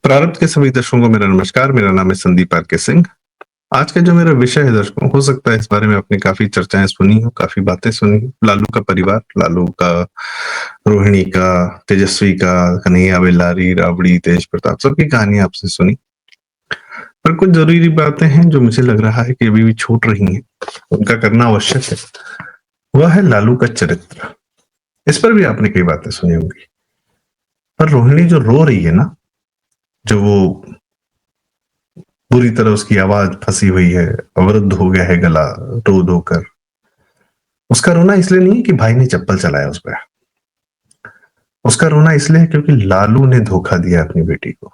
प्रारब्ध के सभी दर्शकों को मेरा नमस्कार। मेरा नाम है संदीप आर के सिंह। आज का जो मेरा विषय है दर्शकों, हो सकता है इस बारे में आपने काफ़ी चर्चाएँ सुनी हो, काफ़ी बातें सुनी हो। लालू का परिवार, लालू का, रोहिणी का, तेजस्वी का, कन्हैया बेल्लारी, राबड़ी, तेज प्रताप, सबकी कहानियाँ आपसे सुनी। पर कुछ ज़रूरी बातें हैं जो मुझे लग रहा है कि अभी भी छूट रही हैं, उनका करना आवश्यक है। वह है लालू का चरित्र। इस पर भी आपने कई बातें सुनी होंगी। पर रोहिणी जो रो रही है ना, जो वो पूरी तरह उसकी आवाज़ फँसी हुई है, अवरुद्ध हो गया है गला रो-रो कर। उसका रोना इसलिए नहीं है कि भाई ने चप्पल चलाया उस पे। उसका रोना इसलिए है क्योंकि लालू ने धोखा दिया अपनी बेटी को।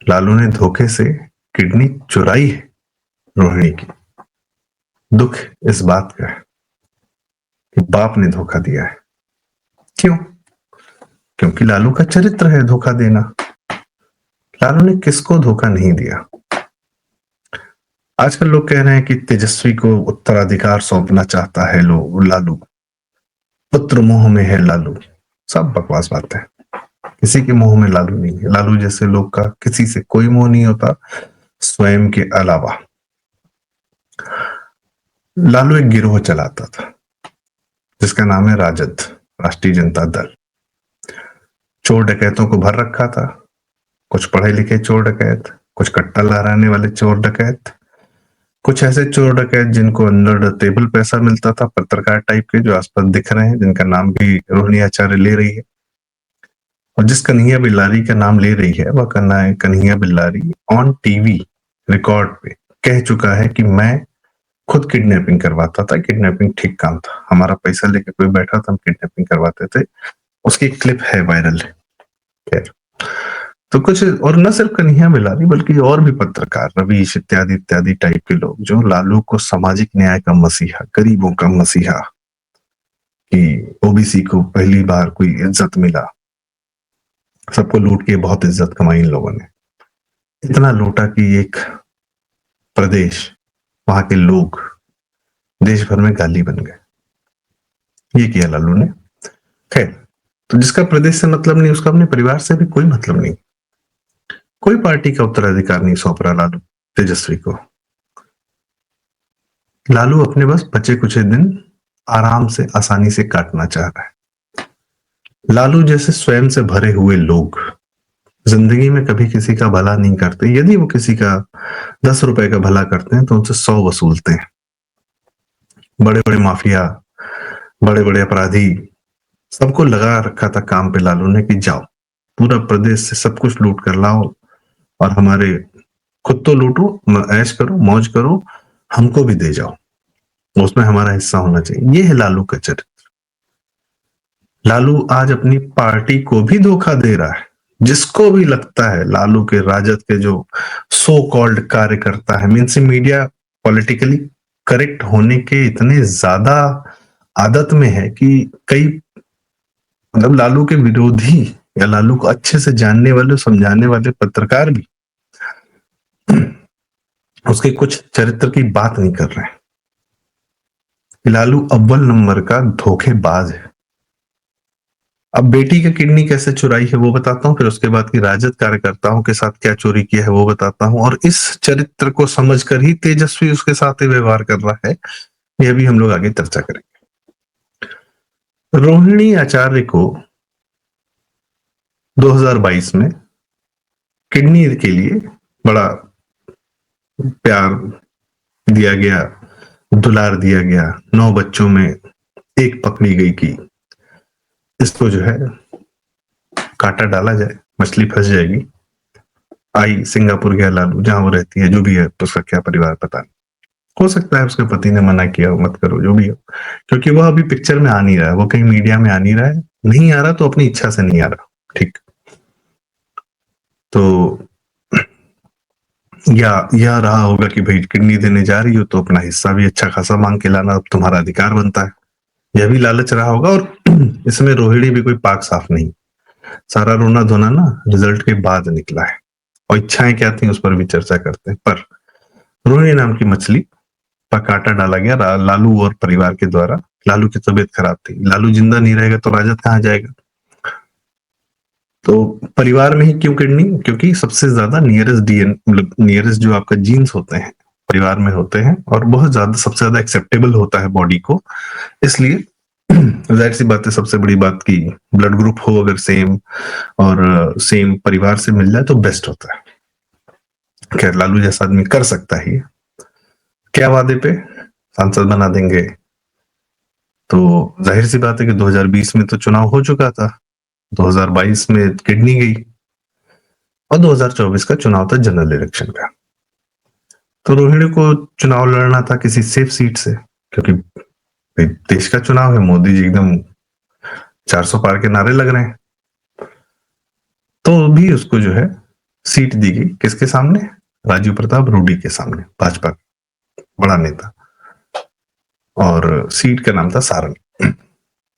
लालू ने धोखे से किडनी चुराई है रोहिणी की। दुःख इस बात का है कि बाप ने धोखा दिया है। क्यों? क्योंकि लालू का चरित्र है धोखा देना। लालू ने किसको धोखा नहीं दिया। आजकल लोग कह रहे हैं कि तेजस्वी को उत्तराधिकार सौंपना चाहता है लालू। पुत्र मोह में है लालू। सब बकवास बात है। किसी के मोह में लालू नहीं है। लालू जैसे लोग का किसी से कोई मोह नहीं होता स्वयं के अलावा। लालू एक गिरोह चलाता था जिसका नाम है राजद, राष्ट्रीय जनता दल। चोर डकैतों को भर रखा था। कुछ पढ़े लिखे चोर डकैत, कुछ कट्टा लहराने वाले चोर डकैत, कुछ ऐसे चोर डकैत जिनको अंडर टेबल पैसा मिलता था, पत्रकार टाइप के जो आसपास दिख रहे हैं, जिनका नाम भी रोहिणी आचार्य ले रही है। और जिस कन्हैया बिल्लारी का नाम ले रही है वह Kanhaiya Billari on TV record पे कह चुका है कि मैं खुद किडनैपिंग करवाता था। किडनैपिंग ठीक काम था। हमारा पैसा लेके कोई बैठा था, हम किडनैपिंग करवाते थे। उसकी क्लिप है वायरल। खैर, तो कुछ और न सिर्फ कन्हैया बिल्लारी बल्कि और भी पत्रकार, रवीश इत्यादि इत्यादि टाइप के लोग जो लालू को सामाजिक न्याय का मसीहा, गरीबों का मसीहा, कि ओबीसी को पहली बार कोई इज्जत मिला, सबको लूट के बहुत इज्जत कमाई इन लोगों ने। इतना लूटा कि एक प्रदेश, वहां के लोग देश भर में गाली बन गए। ये किया लालू ने। खैर, तो जिसका प्रदेश से मतलब नहीं उसका अपने परिवार से भी कोई मतलब नहीं। कोई पार्टी का उत्तराधिकार नहीं सौंप रहा लालू तेजस्वी को। लालू अपने बस बचे कुछ दिन आराम से, आसानी से काटना चाह रहा है। लालू जैसे स्वयं से भरे हुए लोग जिंदगी में कभी किसी का भला नहीं करते। यदि वो किसी का 10 रुपए का भला करते हैं तो उनसे 100 वसूलते हैं। बड़े बड़े माफिया, बड़े बड़े अपराधी, सबको लगा रखा था काम पे लालू ने कि जाओ पूरा प्रदेश से सब कुछ लूट कर लाओ और हमारे खुद तो लूटो, ऐश करो, मौज करो, हमको भी दे जाओ, उसमें हमारा हिस्सा होना चाहिए। ये है लालू का चरित्र। लालू आज अपनी पार्टी को भी धोखा दे रहा है। जिसको भी लगता है लालू के, राजद के जो सो कॉल्ड कार्यकर्ता है, मीन्स मीडिया पॉलिटिकली करेक्ट होने के इतने ज्यादा आदत में है कि कई, मतलब लालू के विरोधी या लालू को अच्छे से जानने वाले, समझाने वाले पत्रकार भी उसके कुछ चरित्र की बात नहीं कर रहे हैं। लालू अव्वल नंबर का धोखेबाज है। अब बेटी की किडनी कैसे चुराई है वो बताता हूँ, फिर उसके बाद की राजद कार्यकर्ताओं के साथ क्या चोरी किया है वो बताता हूँ, और इस चरित्र को समझकर ही तेजस्वी उसके साथ ही व्यवहार कर रहा है, यह भी हम लोग आगे चर्चा करेंगे। रोहिणी आचार्य को 2022 में किडनी के लिए बड़ा प्यार दिया गया, दुलार दिया गया। 9 बच्चों में एक पकड़ी गई कि इसको जो है कांटा डाला जाए, मछली फंस जाएगी। आई सिंगापुर गया लालू, जहां वो रहती है, जो भी है उसका क्या परिवार पता नहीं, हो सकता है उसके पति ने मना किया हो, मत करो, जो भी हो, क्योंकि वह अभी पिक्चर में आ नहीं रहा है, वो कहीं मीडिया में आ नहीं रहा है। नहीं आ रहा तो अपनी इच्छा से नहीं आ रहा, ठीक। तो या रहा होगा कि भाई किडनी देने जा रही हो तो अपना हिस्सा भी अच्छा खासा मांग के लाना, अब तुम्हारा अधिकार बनता है। यह भी लालच रहा होगा। और इसमें रोहिणी भी कोई पाक साफ नहीं। सारा रोना धोना ना रिजल्ट के बाद निकला है, और इच्छाएं क्या थी उस पर भी चर्चा करते हैं। पर रोहिणी नाम की मछली पर कांटा डाला गया लालू और परिवार के द्वारा। लालू की तबीयत खराब थी। लालू जिंदा नहीं रहेगा तो राजद कहां जाएगा। तो परिवार में ही क्यों किडनी? क्योंकि सबसे ज्यादा नियरेस्ट डीएन मतलब नियरेस्ट जो आपका जीन्स होते हैं परिवार में होते हैं और बहुत ज्यादा सबसे ज्यादा एक्सेप्टेबल होता है बॉडी को, इसलिए जाहिर सी बात है सबसे बड़ी बात की ब्लड ग्रुप हो अगर सेम और सेम परिवार से मिल जाए तो बेस्ट होता है। खैर लालू जैसा आदमी कर सकता ही, क्या वादे पे सांसद बना देंगे, तो जाहिर सी बात है कि 2020 में तो चुनाव हो चुका था, 2022 में किडनी गई और 2024 का चुनाव था जनरल इलेक्शन का। तो रोहिणी को चुनाव लड़ना था किसी सेफ सीट से, क्योंकि देश का चुनाव है, मोदी जी एकदम 400 पार के नारे लग रहे हैं, तो भी उसको जो है सीट दी गई किसके सामने? राजीव प्रताप रूडी के सामने, भाजपा बड़ा नेता, और सीट का नाम था सारंग।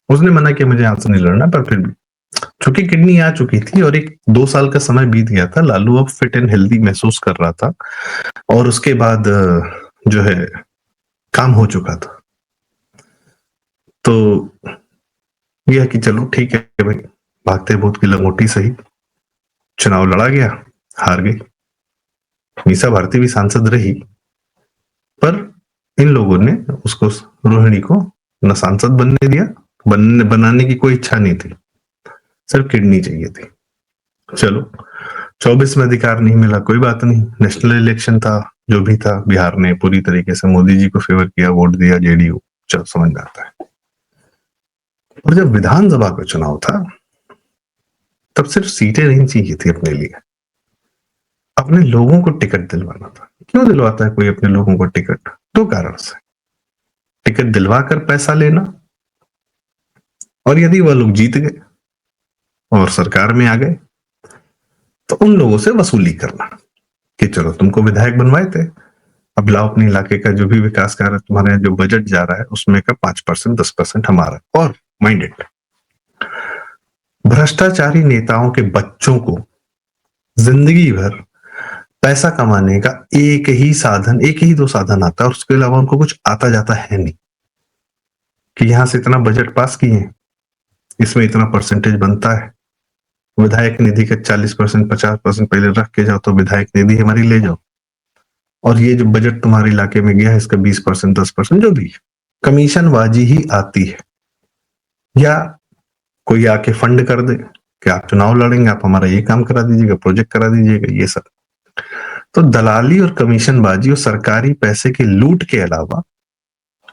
उसने मना किया मुझे यहां से नहीं लड़ना, पर फिर भी चूंकि किडनी आ चुकी थी और एक 2 साल का समय बीत गया था, लालू अब फिट एंड हेल्दी महसूस कर रहा था और उसके बाद जो है काम हो चुका था, तो यह कि चलो ठीक है भाई, भागते भूत की लंगोटी सही, चुनाव लड़ा गया, हार गई। मीसा भारती भी सांसद रही, पर इन लोगों ने उसको रोहिणी को न सांसद बनने दिया, बनाने की कोई इच्छा नहीं थी, सिर्फ किडनी चाहिए थी। चलो 24 में अधिकार नहीं मिला, कोई बात नहीं, नेशनल इलेक्शन था, जो भी था, बिहार ने पूरी तरीके से मोदी जी को फेवर किया, वोट दिया जेडीयू, चलो समझ में आता है। और जब विधानसभा का चुनाव था तब सिर्फ सीटें नहीं चाहिए थी अपने लिए, अपने लोगों को टिकट दिलवाना था। क्यों दिलवाता है कोई अपने लोगों को टिकट? 2 कारण से, टिकट दिलवाकर पैसा लेना, और यदि वह लोग जीत गए और सरकार में आ गए तो उन लोगों से वसूली करना कि चलो तुमको विधायक बनवाए थे, अब लाओ अपने इलाके का जो भी विकास कार्य तुम्हारे जो बजट जा रहा है उसमें का 5% 10% हमारा। और माइंडेड भ्रष्टाचारी नेताओं के बच्चों को जिंदगी भर पैसा कमाने का एक ही साधन, एक ही 2 साधन आता है और उसके अलावा उनको कुछ आता जाता है नहीं, कि यहां से इतना बजट पास किए, इसमें इतना परसेंटेज बनता है, विधायक निधि का 40% 50% पहले रख के जाओ तो विधायक निधि हमारी ले जाओ, और ये जो बजट तुम्हारे इलाके में गया है इसका 20% 10% जो भी कमीशनबाजी ही आती है, या कोई आके फंड कर दे कि आप चुनाव लड़ेंगे, आप हमारा ये काम करा दीजिएगा, प्रोजेक्ट करा दीजिएगा, ये सब। तो दलाली और कमीशनबाजी और सरकारी पैसे के लूट के अलावा,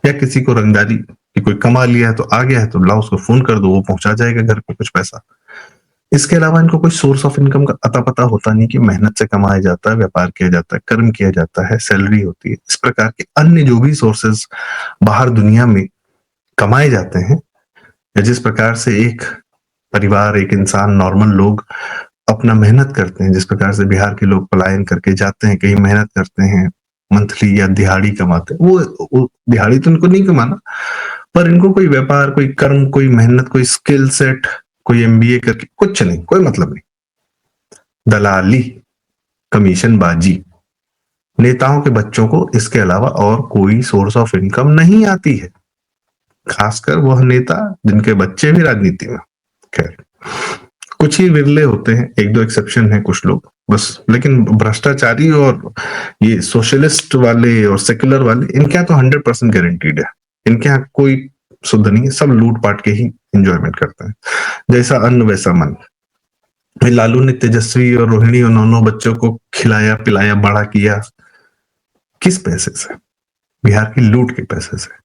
या किसी को रंगदारी कि कोई कमा लिया है तो आ गया है तो लाओ उसको फोन कर दो, वो पहुंचा जाएगा घर पे कुछ पैसा, इसके अलावा इनको कोई सोर्स ऑफ इनकम का अता पता होता नहीं कि मेहनत से कमाया जाता है, व्यापार किया जाता है, कर्म किया जाता है, सैलरी होती है, इस प्रकार के अन्य जो भी सोर्सेस बाहर दुनिया में कमाए जाते हैं, या जिस प्रकार से एक परिवार, एक इंसान, नॉर्मल लोग अपना मेहनत करते हैं, जिस प्रकार से बिहार के लोग पलायन करके जाते हैं, कहीं मेहनत करते हैं, मंथली या दिहाड़ी कमाते हैं, वो दिहाड़ी तो इनको नहीं कमाना, पर इनको कोई व्यापार, कोई कर्म, कोई मेहनत, कोई स्किल सेट, कोई एमबीए करके कुछ नहीं, कोई मतलब नहीं। दलाली, कमीशनबाजी, नेताओं के बच्चों को इसके अलावा और कोई सोर्स ऑफ इनकम नहीं आती है, खासकर वह नेता जिनके बच्चे भी राजनीति में। खैर कुछ ही विरले होते हैं, 1-2 एक्सेप्शन है कुछ लोग बस, लेकिन भ्रष्टाचारी और ये सोशलिस्ट वाले और सेक्युलर वाले, इनके यहाँ तो 100% गारंटीड है, इनके यहाँ कोई शुद्ध नहीं है, सब लूट पाट के ही एंजॉयमेंट करते हैं, जैसा अन्न वैसा मन। लालू ने तेजस्वी और रोहिणी और 9 बच्चों को खिलाया पिलाया बड़ा किया, किस पैसे से? बिहार की लूट के पैसे से।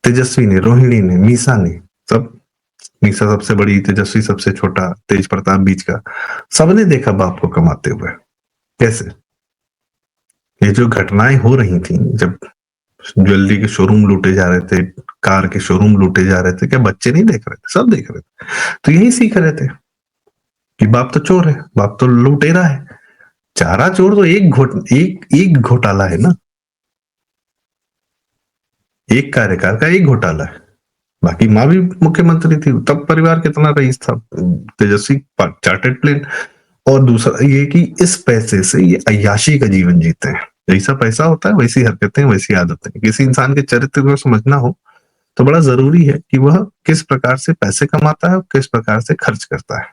तेजस्वी ने, रोहिणी ने, मीसा ने, सब, मीसा सबसे बड़ी, तेजस्वी सबसे छोटा, तेज प्रताप बीच का, सबने देखा बाप को कमाते हुए। कैसे? ये जो घटनाएं हो रही थी, जब ज्वेलरी के शोरूम लूटे जा रहे थे, कार के शोरूम लूटे जा रहे थे, क्या बच्चे नहीं देख रहे थे? सब देख रहे थे, तो यही सीख रहे थे कि बाप तो चोर है, बाप तो लुटेरा है। चारा चोर तो एक घोटाला है ना, एक कार्यकाल का एक घोटाला है। बाकी माँ भी मुख्यमंत्री थी, तब परिवार कितना रईस था, तेजस्वी चार्टेड प्लेन। और दूसरा ये कि इस पैसे से ये अय्याशी का जीवन जीते हैं, जैसा पैसा होता है वैसी हरकतें, वैसी आदतें। किसी इंसान के चरित्र को समझना हो तो बड़ा जरूरी है कि वह किस प्रकार से पैसे कमाता है और किस प्रकार से खर्च करता है।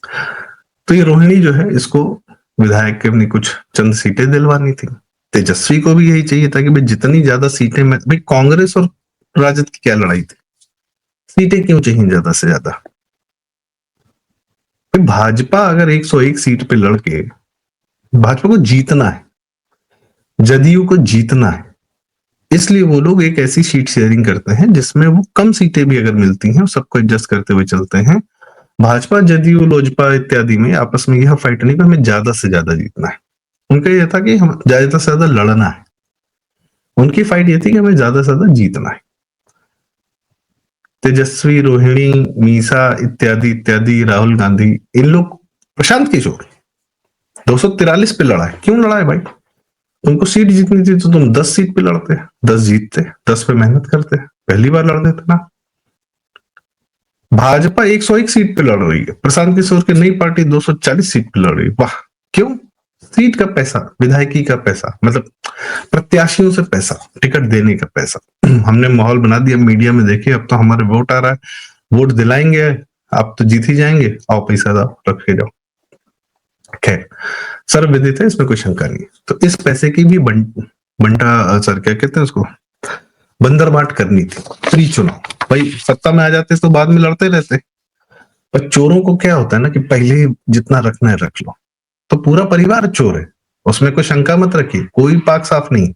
तो ये रोहिणी जो है, इसको विधायक के अपनी कुछ चंद सीटें दिलवानी थी। तेजस्वी को भी यही चाहिए था कि भाई जितनी ज्यादा सीटें में, भाई कांग्रेस और राजद की क्या लड़ाई थी, सीटें क्यों चाहिए ज्यादा से ज्यादा। भाई भाजपा अगर 101 सीट पे लड़के, भाजपा को जीतना है, जदयू को जीतना है, इसलिए वो लोग एक ऐसी सीट शेयरिंग करते हैं जिसमें वो कम सीटें भी अगर मिलती हैं, सबको एडजस्ट करते हुए चलते हैं। भाजपा, जदयू, लोजपा इत्यादि में आपस में यह फाइट नहीं कि हमें ज्यादा से ज्यादा जीतना है। उनका यह था कि हम ज्यादा से ज्यादा लड़ना है। उनकी फाइट ये थी कि हमें ज्यादा से ज्यादा जीतना है। तेजस्वी, रोहिणी, मीसा इत्यादि इत्यादि, राहुल गांधी, इन लोग, प्रशांत किशोर 243 पे लड़ा है। क्यों लड़ा है भाई? तुमको सीट जीतनी थी तो तुम 10 सीट पे लड़ते, 10 जीतते, 10 पे मेहनत करते, पहली बार लड़ देते ना। भाजपा 101 सीट पे लड़ रही है, प्रशांत किशोर की नई पार्टी 240 सीट पे लड़ रही है। वाह! क्यों? सीट का पैसा, विधायकी का पैसा, मतलब प्रत्याशियों से पैसा, टिकट देने का पैसा। हमने माहौल बना दिया, मीडिया में देखिए, अब तो हमारे वोट आ रहा है, वोट दिलाएंगे, आप तो जीत ही जाएंगे, आओ पैसा दो, रख के जाओ। खैर, सर्वविदित है, इसमें कोई शंका नहीं। तो इस पैसे की भी बंटा सर, क्या कहते हैं उसको, बंदर बांट करनी थी प्री चुनाव। भाई सत्ता में आ जाते तो बाद में लड़ते रहते, पर चोरों को क्या होता है ना कि पहले ही जितना रखना है रख लो। तो पूरा परिवार चोर है, उसमें कोई शंका मत रखिए, कोई पाक साफ नहीं।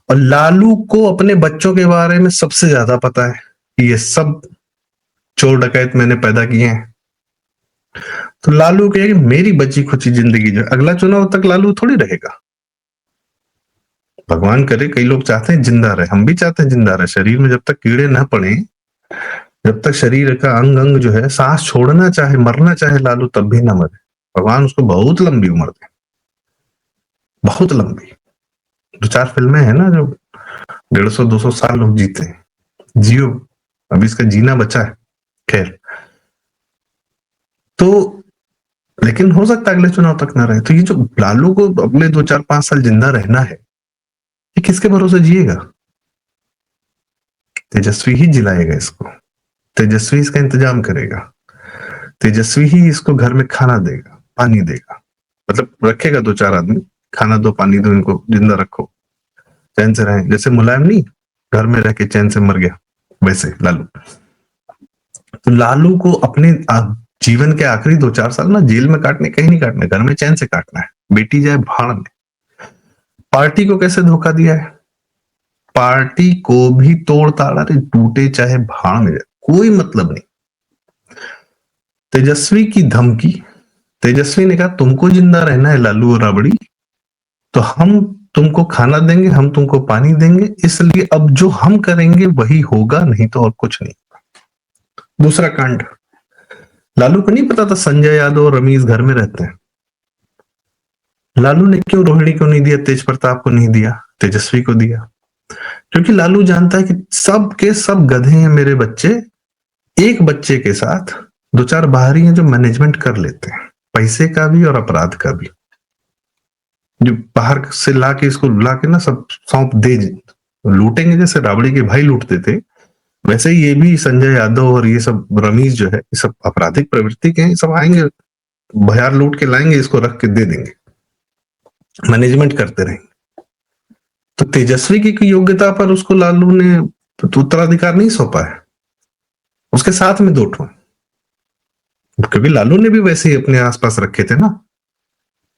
और लालू को अपने बच्चों के बारे में सबसे ज्यादा पता है कि ये सब चोर डकैत मैंने पैदा किए हैं। तो लालू के मेरी बची खुची जिंदगी जो अगला चुनाव तक लालू थोड़ी रहेगा। भगवान करे, कई लोग चाहते हैं जिंदा रहे, हम भी चाहते हैं जिंदा रहे, शरीर में जब तक कीड़े न पड़े, जब तक शरीर का अंग अंग जो है सांस छोड़ना चाहे, मरना चाहे लालू, तब भी ना मरे। भगवान उसको बहुत लंबी उम्र दे, बहुत लंबी। 2-4 फिल्में हैं ना जो 150-200 साल लोग जीते हैं, जियो, अभी इसका जीना बचा है। खैर, तो लेकिन हो सकता है अगले चुनाव तक ना रहे। तो ये जो लालू को अगले 2-4-5 साल जिंदा रहना है, ये किसके भरोसे जिएगा? तेजस्वी ही जिलाएगा इसको, तेजस्वी इसका इंतजाम करेगा, तेजस्वी ही इसको घर में खाना देगा, पानी देगा, मतलब रखेगा 2-4 आदमी, खाना दो, पानी दो, इनको जिंदा रखो, चैन से रहे। जैसे मुलायम नहीं घर में रह के चैन से मर गया, वैसे लालू। तो लालू को अपने जीवन के आखिरी 2-4 साल ना जेल में काटने, कहीं नहीं काटने, घर में चैन से काटना है, बेटी जाए भाड़ में। पार्टी को कैसे धोखा दिया है? पार्टी को भी तोड़ ताड़ा, टूटे चाहे भाड़ में जाए, कोई मतलब नहीं। तेजस्वी की धमकी, तेजस्वी ने कहा तुमको जिंदा रहना है लालू और राबड़ी, तो हम तुमको खाना देंगे, हम तुमको पानी देंगे, इसलिए अब जो हम करेंगे वही होगा, नहीं तो और कुछ नहीं। दूसरा कांड, लालू को नहीं पता था संजय यादव और रमीज घर में रहते हैं। लालू ने क्यों रोहिणी को नहीं दिया, तेज प्रताप को नहीं दिया, तेजस्वी को दिया? क्योंकि लालू जानता है कि सब के सब गधे हैं मेरे बच्चे, एक बच्चे के साथ 2-4 बाहरी हैं जो मैनेजमेंट कर लेते हैं, पैसे का भी और अपराध का भी, जो बाहर से लाके इसको लाके ना सब सौंप दे, लूटेंगे जैसे राबड़ी के भाई लूटते थे, वैसे ही ये भी संजय यादव और ये सब रमीज जो है, ये सब आपराधिक प्रवृत्ति के हैं, सब आएंगे भयार लूट के लाएंगे, इसको रख के दे देंगे, मैनेजमेंट करते रहेंगे। तो तेजस्वी की योग्यता पर उसको लालू ने उत्तराधिकार नहीं सौंपा है, उसके साथ में 2 ठो, क्योंकि लालू ने भी वैसे ही अपने आसपास रखे थे ना,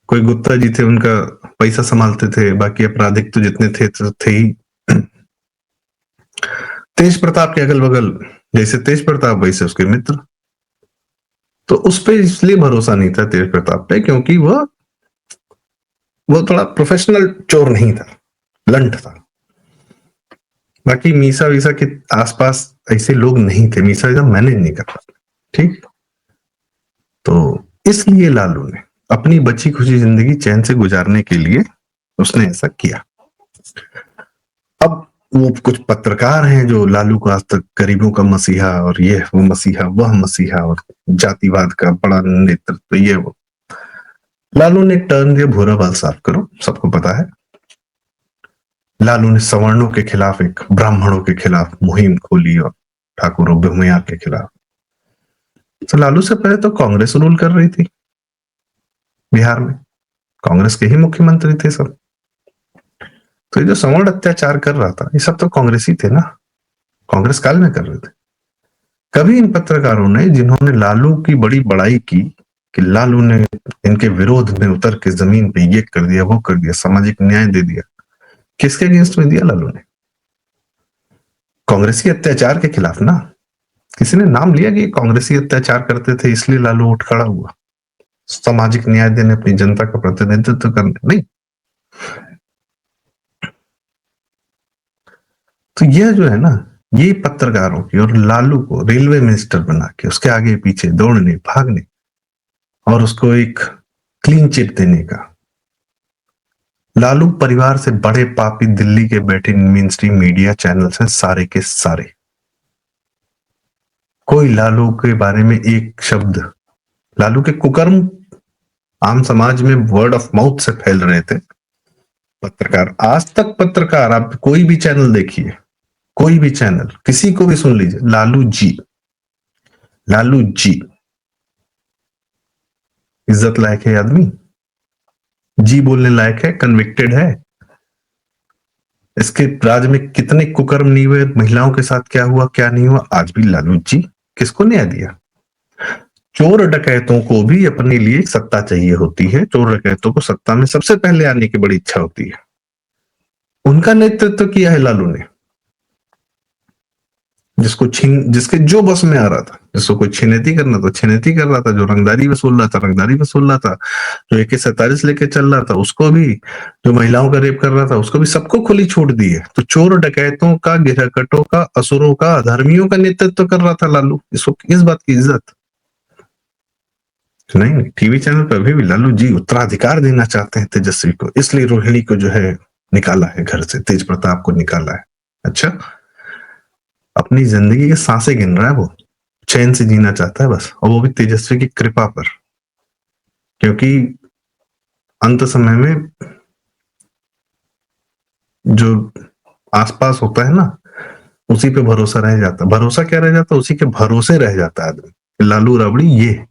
कोई गुप्ता जी थे, उनका पैसा संभालते थे, बाकी आपराधिक तो जितने थे तो थे ही। तेज प्रताप के अगल बगल जैसे तेज प्रताप, वैसे उसके मित्र, तो उस पर इसलिए भरोसा नहीं था तेज प्रताप पे, क्योंकि वो थोड़ा प्रोफेशनल चोर नहीं था, लंठ था। बाकी मीसा वीसा के आसपास ऐसे लोग नहीं थे, मीसा वीसा मैनेज नहीं करता, ठीक। तो इसलिए लालू ने अपनी बची खुची जिंदगी चैन से गुजारने के लिए उसने ऐसा किया। अब वो कुछ पत्रकार हैं जो लालू को आज तक गरीबों का मसीहा और ये वो मसीहा, वह मसीहा, और जातिवाद का बड़ा नेतृत्व, ये वो। लालू ने एक टर्न दिया, भूरा बाल साफ करो, सबको पता है। लालू ने सवर्णों के खिलाफ, एक ब्राह्मणों के खिलाफ मुहिम खोली और ठाकुरों बेहुमिया के खिलाफ। तो लालू से पहले तो कांग्रेस रूल कर रही थी बिहार में, कांग्रेस के ही मुख्यमंत्री थे सब। तो ये जो सवर्ण अत्याचार कर रहा था, ये सब तो कांग्रेस ही थे ना, कांग्रेस काल में कर रहे थे। कभी इन पत्रकारों ने जिन्होंने लालू की बड़ी बड़ाई की कि लालू ने इनके विरोध में उतर के जमीन पे ये कर दिया, वो कर दिया, सामाजिक न्याय दे दिया, किसके अगेंस्ट में दिया लालू ने? कांग्रेसी अत्याचार के खिलाफ ना। किसी ने नाम लिया कि कांग्रेसी अत्याचार करते थे इसलिए लालू उठ खड़ा हुआ, सामाजिक न्याय देने, अपनी जनता का प्रतिनिधित्व करने? नहीं। तो यह जो है ना, ये पत्रकारों की और लालू को रेलवे मिनिस्टर बना के उसके आगे पीछे दौड़ने भागने और उसको एक क्लीन चिट देने का, लालू परिवार से बड़े पापी दिल्ली के बैठे मेन स्ट्रीम मीडिया चैनल्स हैं सारे के सारे। कोई लालू के बारे में एक शब्द, लालू के कुकर्म आम समाज में वर्ड ऑफ माउथ से फैल रहे थे। पत्रकार, आज तक पत्रकार, आप कोई भी चैनल देखिए, कोई भी चैनल, किसी को भी सुन लीजिए, लालू जी, लालू जी। इज्जत लायक है आदमी, जी बोलने लायक है, कन्विक्टेड है। इसके राज में कितने कुकर्म नहीं हुए, महिलाओं के साथ क्या हुआ क्या नहीं हुआ, आज भी लालू जी। किसको न्याय दिया? चोर डकैतों को भी अपने लिए सत्ता चाहिए होती है, चोर डकैतों को सत्ता में सबसे पहले आने की बड़ी इच्छा होती है। उनका नेतृत्व किया है लालू ने, जिसको छीन, जिसके जो बस में आ रहा था, जिसको कोई छिनेती करना तो छिनेती कर रहा था, जो रंगदारी वसूल रहा था रंगदारी वसूल रहा था, जो AK-47 लेके चल रहा था उसको भी, जो महिलाओं का रेप कर रहा था उसको भी, सबको खुली छूट दी है। तो चोर डकैतों का, गिरहकटों का, असुरों का, अधर्मियों का नेतृत्व कर रहा था लालू। इसको इस बात की इज्जत नहीं। टीवी चैनल पर अभी भी लालू जी उत्तराधिकार देना चाहते हैं तेजस्वी को, इसलिए रोहिणी को जो है निकाला है घर से, तेज प्रताप को निकाला है। अच्छा, अपनी जिंदगी की सांसें गिन रहा है वो, चैन से जीना चाहता है बस, और वो भी तेजस्वी की कृपा पर। क्योंकि अंत समय में जो आसपास होता है ना, उसी पे भरोसा रह जाता। भरोसा क्या रह जाता? उसी के भरोसे रह जाता है आदमी। लालू राबड़ी ये,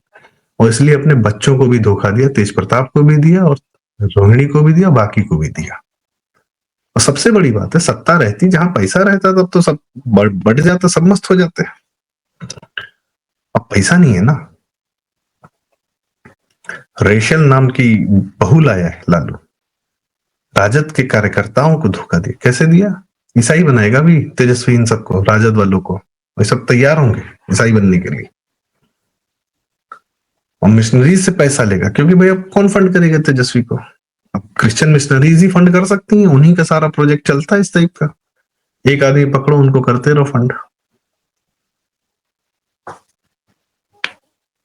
और इसलिए अपने बच्चों को भी धोखा दिया, तेज प्रताप को भी दिया और रोहिणी को भी दिया, बाकी को भी दिया। और सबसे बड़ी बात है, सत्ता रहती, जहां पैसा रहता तब तो सब बढ़ जाता, सब मस्त हो जाते हैं। अब पैसा नहीं है ना। रेशल नाम की बहू लाया है लालू, राजद के कार्यकर्ताओं को धोखा दिया। कैसे दिया? ईसाई बनाएगा भी तेजस्वी इन सबको, राजद वालों को। वे सब तैयार होंगे ईसाई बनने के लिए, और मिशनरीज से पैसा लेगा, क्योंकि भैया कौन फंड करेगा तेजस्वी को? अब क्रिश्चियन मिशनरीज ही फंड कर सकती हैं, उन्हीं का सारा प्रोजेक्ट चलता है इस टाइप का। एक आदमी पकड़ो, उनको करते रहो फंड।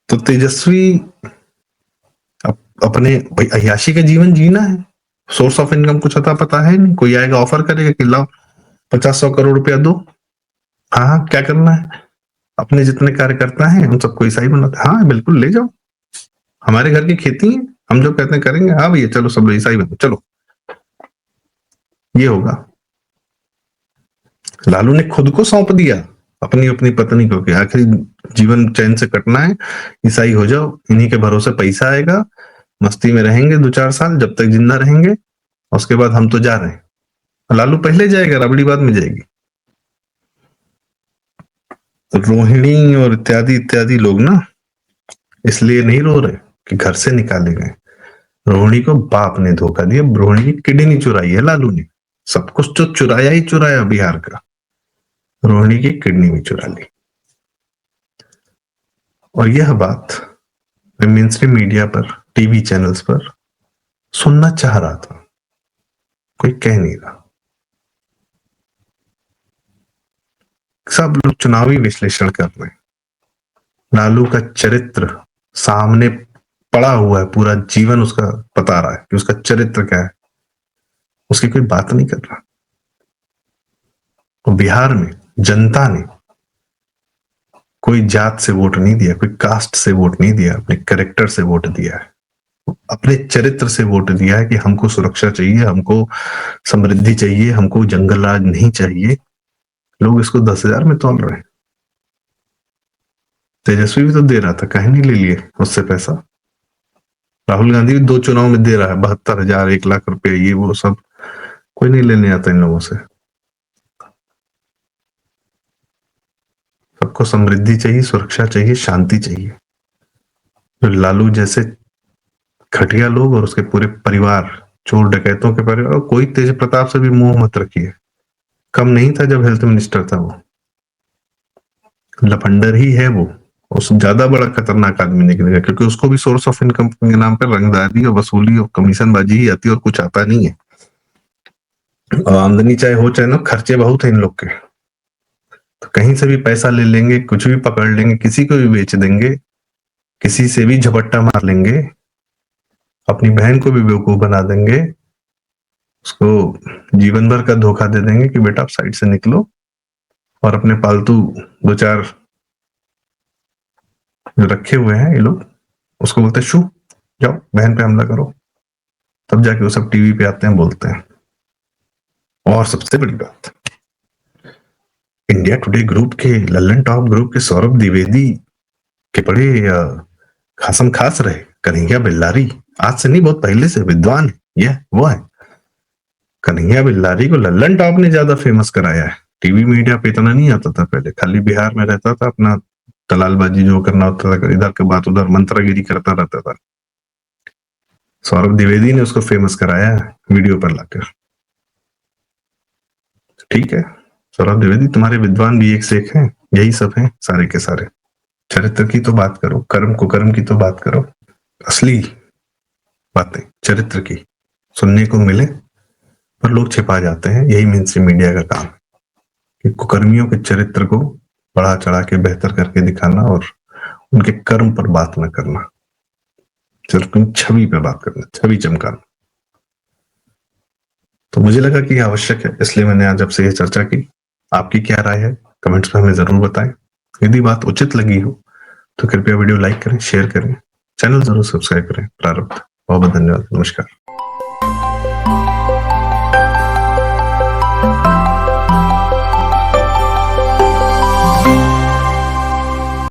तो तेजस्वी अपने भाई अय्याशी का जीवन जीना है, सोर्स ऑफ इनकम कुछ अता पता है नहीं। कोई आएगा ऑफर करेगा कि लाओ 50-100 करोड़ रुपया दो, हाँ हाँ क्या करना है, अपने जितने कार्यकर्ता हैं उन सबको ईसाई बनाते, हाँ बिल्कुल ले जाओ, हमारे घर की खेती है, हम जो कहते हैं करेंगे, हाँ भैया चलो सब ईसाई बनो, चलो। ये होगा। लालू ने खुद को सौंप दिया अपनी अपनी पत्नी को कि आखिरी जीवन चैन से कटना है, ईसाई हो जाओ, इन्हीं के भरोसे पैसा आएगा, मस्ती में रहेंगे 2-4 साल जब तक जिंदा रहेंगे, उसके बाद हम तो जा रहे हैं। लालू पहले जाएगा, राबड़ी बाद में जाएगी। तो रोहिणी और इत्यादि इत्यादि लोग ना इसलिए नहीं रो रहे कि घर से निकाले गए। रोहिणी को बाप ने धोखा दिया, रोहिणी की किडनी चुराई है लालू ने, सब कुछ तो चुराया ही चुराया बिहार का, रोहिणी की किडनी भी चुरा ली। और यह बात मैं मेन स्ट्रीम मीडिया पर, टीवी चैनल्स पर सुनना चाह रहा था, कोई कह नहीं रहा। सब लोग चुनावी विश्लेषण कर रहे हैं, लालू का चरित्र सामने पड़ा हुआ है, पूरा जीवन उसका बता रहा है कि उसका चरित्र क्या है, उसकी कोई बात नहीं कर रहा। तो बिहार में जनता ने कोई जात से वोट नहीं दिया, कोई कास्ट से वोट नहीं दिया, अपने कैरेक्टर से वोट दिया है, अपने चरित्र से वोट दिया है कि हमको सुरक्षा चाहिए, हमको समृद्धि चाहिए, हमको जंगल राज नहीं चाहिए। लोग इसको 10,000 में तोल रहे हैं। तेजस्वी भी तो दे रहा था, कहीं नहीं ले लिए उससे पैसा। राहुल गांधी भी 2 चुनाव में दे रहा है 72,000, 1 लाख रुपए, ये वो सब। कोई नहीं लेने आता इन लोगों से। सबको समृद्धि चाहिए, सुरक्षा चाहिए, शांति चाहिए। जो लालू जैसे घटिया लोग और उसके पूरे परिवार, चोर डकैतों के परिवार, कोई तेज प्रताप से भी मुंह मत रखिए। कम नहीं था जब हेल्थ मिनिस्टर था, वो लफंडर ही है वो। उस ज्यादा बड़ा खतरनाक आदमी निकलेगा, क्योंकि उसको भी सोर्स ऑफ इनकम के नाम पर रंगदारी और वसूली और कमीशनबाजी ही आती है, और कुछ आता नहीं है। और आमदनी चाहे हो चाहे ना, खर्चे बहुत है इन लोग के। तो कहीं से भी पैसा ले लेंगे, कुछ भी पकड़ लेंगे, किसी को भी बेच देंगे, किसी से भी झपट्टा मार लेंगे, अपनी बहन को भी बेवकूफ बना देंगे, उसको जीवन भर का धोखा दे देंगे कि बेटा आप साइड से निकलो, और अपने पालतू 2-4 जो रखे हुए हैं ये लोग, उसको बोलते हैं शू, जाओ बहन पे हमला करो। तब जाके वो सब टीवी पे आते हैं, बोलते हैं। और सबसे बड़ी बात, इंडिया टुडे ग्रुप के, लल्लन टॉप ग्रुप के सौरभ द्विवेदी के बड़े खासम खास रहे कन्हैया बिल्लारी। आज से नहीं, बहुत पहले से विद्वान है ये, वो है कन्हैया बिल्लारी को लल्लन टॉप ने ज्यादा फेमस कराया है। टीवी मीडिया पे इतना नहीं आता था पहले, खाली बिहार में रहता था, अपना दलालबाजी जो करना होता था, इधर के बात उधर मंत्रागिरी करता रहता था। सौरभ द्विवेदी ने उसको फेमस कराया है वीडियो पर लाकर। ठीक है, सौरभ द्विवेदी, तुम्हारे विद्वान भी एक से एक हैं, यही सब हैं सारे के सारे। चरित्र की तो बात करो, कर्म कुकर्म की तो बात करो, असली बातें चरित्र की सुनने को मिले, पर लोग छिपा जाते हैं। यही मेन स्ट्रीम मीडिया का काम है कि कुकर्मियों के चरित्र को बढ़ा चढ़ा के बेहतर करके दिखाना, और उनके कर्म पर बात न करना, सिर्फ उनकी छवि पे बात करना, छवि चमकाना। तो मुझे लगा कि यह आवश्यक है, इसलिए मैंने आज आपसे यह चर्चा की। आपकी क्या राय है कमेंट्स में हमें जरूर बताएं। यदि बात उचित लगी हो तो कृपया वीडियो लाइक करें, शेयर करें, चैनल जरूर सब्सक्राइब करें। प्रारब्ध। बहुत बहुत धन्यवाद, नमस्कार।